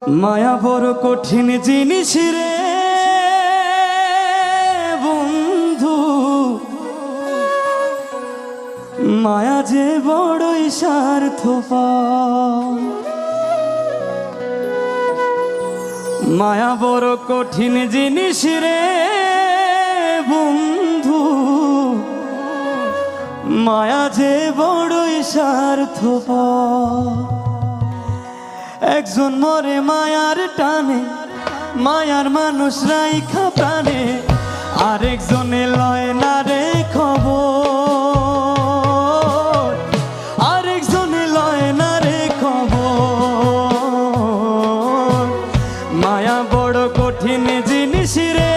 মায়া বড় কঠিন জিনিস রে বন্ধু, মায়া যে বড়ই স্বার্থপর। মায়া বড় কঠিন জিনিস রে বন্ধু, মায়া যে বড়ই স্বার্থপর। একজন মরে মায়ার টানে, মায়ার মানুষ রাইখা প্রাণে, আরেকজনে লয় না রে খবর, আরেকজনে লয় না রে খবর। মায়া বড় কঠিন জিনিস রে